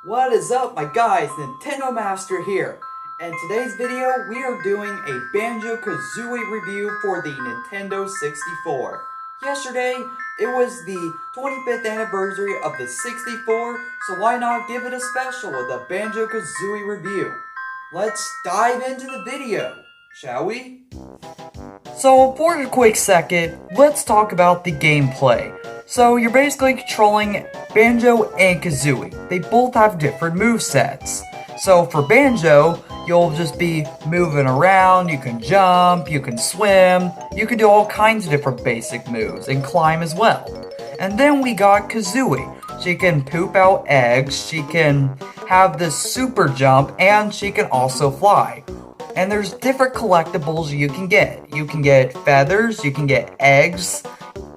What is up, my guys? Nintendo Master here. And today's video, we are doing a Banjo-Kazooie review for the Nintendo 64. Yesterday, it was the 25th anniversary of the 64, so why not give it a special with a Banjo-Kazooie review? Let's dive into the video, shall we? So, for a quick second, let's talk about the gameplay. So, you're basically controlling Banjo and Kazooie. They both have different movesets. So, for Banjo, you'll just be moving around, you can jump, you can swim, you can do all kinds of different basic moves, and climb as well. And then we got Kazooie. She can poop out eggs, she can have this super jump, and she can also fly. And there's different collectibles you can get. You can get feathers, you can get eggs,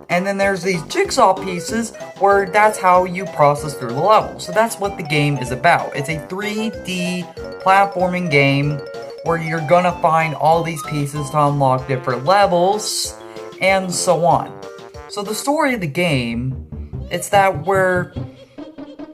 and then there's these jigsaw pieces where that's how you process through the level. So that's what the game is about. It's a 3D platforming game where you're gonna find all these pieces to unlock different levels and so on. So the story of the game, it's that where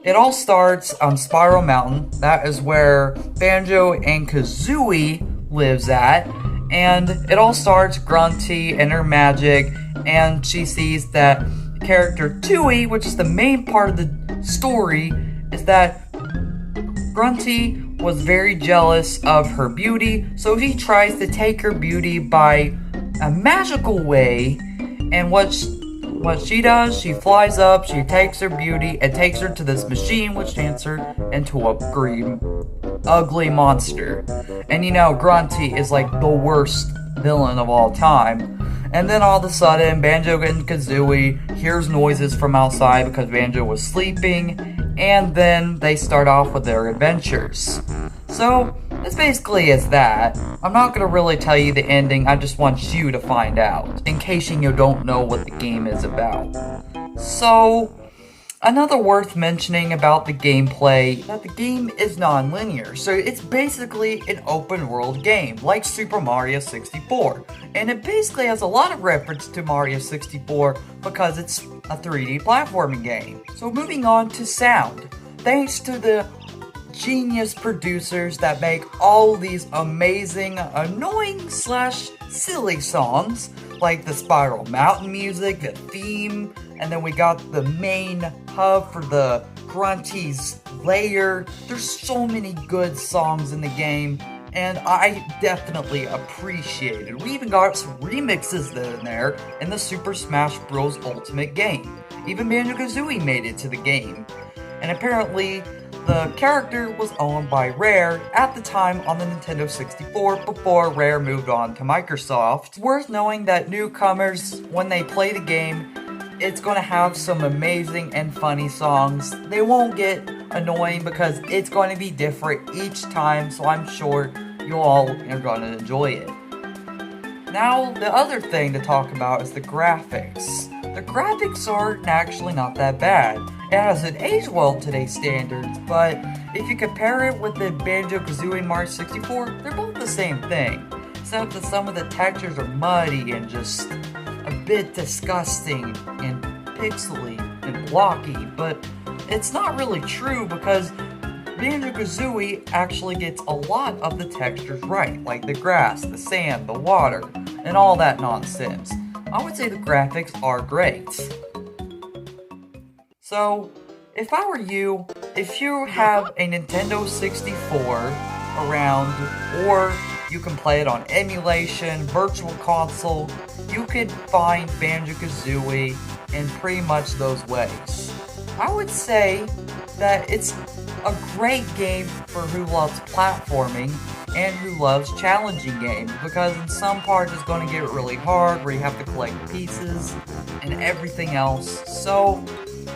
it all starts on Spiral Mountain. That is where Banjo and Kazooie lives at, and it all starts Grunty and her magic, and she sees that character Tooie, which is the main part of the story, is that Grunty was very jealous of her beauty, so he tries to take her beauty by a magical way, and what she does, she flies up, she takes her beauty, and takes her to this machine, which turns her into a green, ugly monster. And you know, Grunty is like the worst villain of all time. And then all of a sudden, Banjo and Kazooie hears noises from outside because Banjo was sleeping, and then they start off with their adventures. So, this basically is that. I'm not going to really tell you the ending, I just want you to find out, in case you don't know what the game is about. So, another worth mentioning about the gameplay, that the game is non-linear, so it's basically an open world game, like Super Mario 64. And it basically has a lot of reference to Mario 64 because it's a 3D platforming game. So moving on to sound. Thanks to the genius producers that make all these amazing, annoying slash silly songs, like the Spiral Mountain music, the theme, and then we got the main hub for the Grunty's lair. There's so many good songs in the game, and I definitely appreciate it. We even got some remixes in there in the Super Smash Bros. Ultimate game. Even Banjo-Kazooie made it to the game. And apparently, the character was owned by Rare at the time on the Nintendo 64 before Rare moved on to Microsoft. It's worth knowing that newcomers, when they play the game, it's going to have some amazing and funny songs. They won't get annoying because it's going to be different each time, so I'm sure you all are going to enjoy it. Now, the other thing to talk about is the graphics. The graphics are actually not that bad. It hasn't aged well to today's standards, but if you compare it with the Banjo-Kazooie and Mario 64, they're both the same thing. Except that some of the textures are muddy and just a bit disgusting and pixely and blocky, but it's not really true because Banjo-Kazooie actually gets a lot of the textures right, like the grass, the sand, the water, and all that nonsense. I would say the graphics are great. So, if I were you, if you have a Nintendo 64 around, or you can play it on emulation, virtual console, you could find Banjo-Kazooie in pretty much those ways. I would say that it's a great game for who loves platforming and who loves challenging games, because in some parts it's going to get really hard where you have to collect pieces and everything else. So,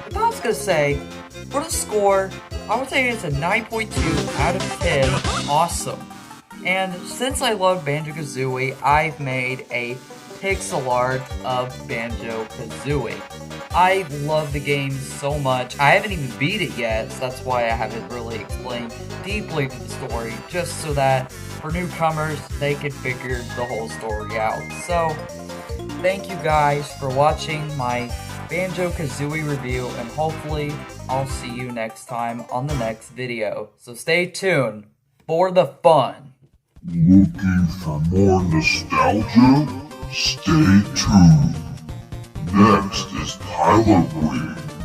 if I was going to say, for the score, I would say it's a 9.2 out of 10, awesome. And since I love Banjo-Kazooie, I've made a pixel art of Banjo-Kazooie. I love the game so much. I haven't even beat it yet, so that's why I haven't really explained deeply to the story, just so that for newcomers, they can figure the whole story out. So, thank you guys for watching my Banjo Kazooie review, and hopefully I'll see you next time on the next video. So stay tuned for the fun. Looking for more nostalgia? Stay tuned. Next is Tyler Wing.